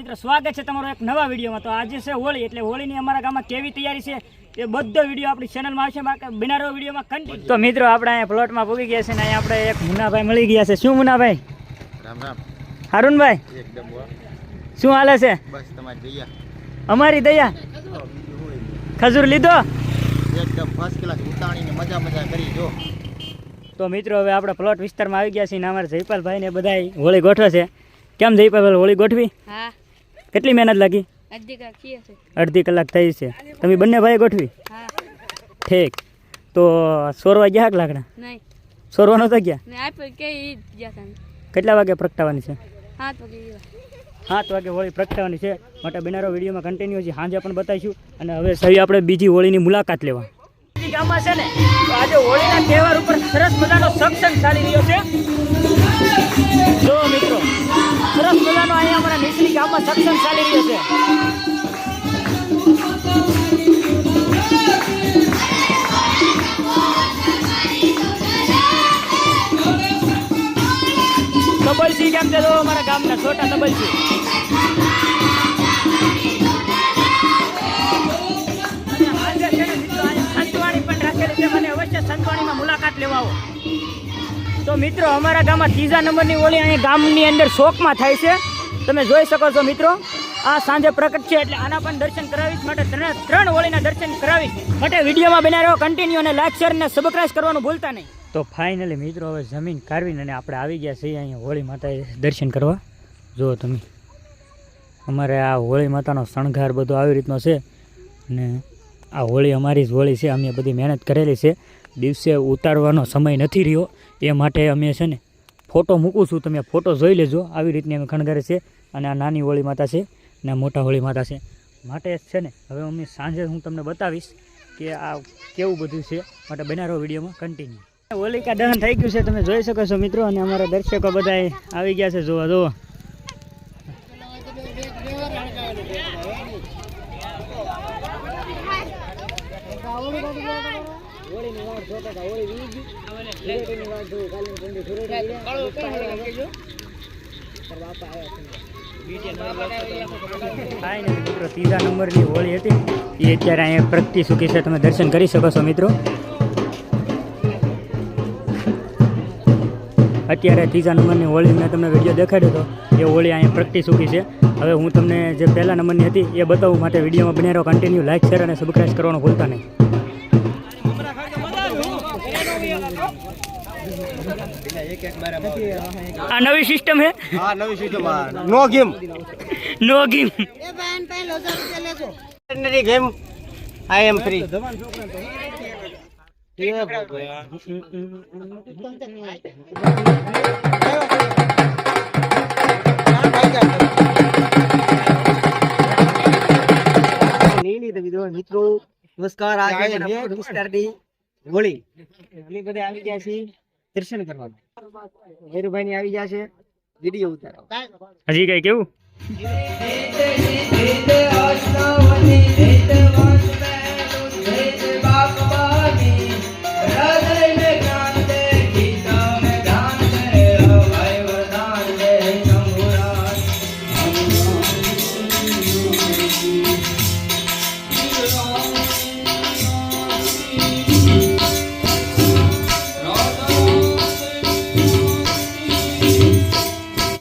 મિત્રો સ્વાગત છે તમારો એક નવા વિડીયોમાં। તો આજે છે હોળી, એટલે હોળીની અમારા ગામમાં કેવી તૈયારી છે એ બધો વિડીયો આપણી ચેનલમાં આવશે, બિના રહો વિડીયોમાં કન્ટિન્યુ। તો મિત્રો આપણે અહીંયા પ્લોટમાં પૂગી ગયા છે ને અહીંયા આપણે એક મુન્નાભાઈ મળી ગયા છે। શું મુન્નાભાઈ? રામ રામ। હારુનભાઈ એકદમ શું હાલે છે? બસ તમારી દયા। અમારી દયા। ખજૂર લીધો? એકદમ ફર્સ્ટ ક્લાસ ઉતાણીને મજા કરી જો। તો મિત્રો હવે આપણે પ્લોટ વિસ્તારમાં આવી ગયા છીએ ને અમારા જયપાલભાઈ ને બધા હોળી ગોઠવે છે। કેમ જયપાલભાઈ હોળી ગોઠવી? હા। કેટલી મહેનત લાગી? અડધી કલાક થઈ છે। તમે બંને ભાઈ ગોઠવી? હા। ઠીક। તો સોરવા ગયા લાકડા? નહીં, સોરવાનો તો ગયા? કેટલા વાગે પ્રગટાવવાની છે? 7 વાગે હોળી પ્રગટાવવાની છે। માટે બિનારો વિડીયોમાં કન્ટિન્યુ છે, સાંજે પણ બતાવીશું। અને હવે સહી આપણે બીજી હોળીની મુલાકાત લેવા ગામમાં છે ને, તો આજે હોળીના તહેવાર ઉપર સરસ મજાનો સત્સંગ ચાલી રહ્યો છે। જો મિત્રો સરસ મજાનો અહીંયા અમારા નીચલી ગામમાં સત્સંગ ચાલી રહ્યો છે। તબલસી કેમ છે? અમારા ગામના છોટા તબલસી સંતવાણીમાં મુલાકાત લેવા આવો। તો મિત્રો અમારા ગામમાં 3જા નંબરની હોળી અહીંયા ગામની અંદર શોકમાં થાય છે, તમે જોઈ શકો છો મિત્રો। આ સાંજે પ્રગટ છે એટલે આના પણ દર્શન કરાવીશ, માટે 3 હોળીના દર્શન કરાવીશ। માટે વિડીયોમાં બના રહ્યો કન્ટિન્યુ અને લાઈક શેર અને સબસ્ક્રાઇબ કરવાનું ભૂલતા નહીં। તો ફાઇનલી મિત્રો હવે જમીન કાઢવીને અને આપણે આવી ગયા છીએ અહીંયા હોળી માતાએ દર્શન કરવા। જુઓ તમે, અમારે આ હોળી માતાનો શણગાર બધો આવી રીતનો છે ને આ હોળી અમારી જ હોળી છે, અમે બધી મહેનત કરેલી છે। દિવસે ઉતારવાનો સમય નથી રહ્યો એ માટે અમે છે ને ફોટો મૂકું છું, તમે ફોટો જોઈ લેજો। આવી રીતની અમે ખણગારે છે અને આ નાની હોળી માતા છે ને મોટા હોળી માતા છે। માટે છે ને હવે અમે સાંજે હું તમને બતાવીશ કે આ કેવું બધું છે, માટે બના રહો વિડીયોમાં કન્ટિન્યુ। હોલિકા દહન થઈ ગયું છે, તમે જોઈ શકો છો મિત્રો। અને અમારા દર્શકો બધા આવી ગયા છે, જોવા જોવો। મિત્રો 3જા નંબરની હોળી હતી એ અત્યારે અહીંયા પ્રગટી ચૂકી છે, તમે દર્શન કરી શકો છો મિત્રો। અત્યારે 3જા નંબરની હોળી મેં તમને વિડીયો દેખાડ્યો હતો, એ હોળી અહીંયા પ્રગટી ચૂકી છે। હવે હું તમને જે 1લા નંબરની હતી એ બતાવું, માટે વિડીયોમાં બને રહો કન્ટિન્યુ, લાઈક શેર અને સબસ્ક્રાઇબ કરવાનું ભૂલતા નહીં। આ નવી સિસ્ટમ હે? હા નવી સિસ્ટમ। નો ગેમ એ બહેન પહેલો 1000 રૂપિયા લેજો। ઓર્ડિનરી ગેમ આઈ એમ ફ્રી। મિત્રો નમસ્કાર, આજે વિસ્તારની હોળી અમે બધા આવી ગયા છીએ દર્શન કરવા। વીરુભાઈ ની આવી ગયા છે વિડીયો ઉતારો। હજી કઈ કેવું?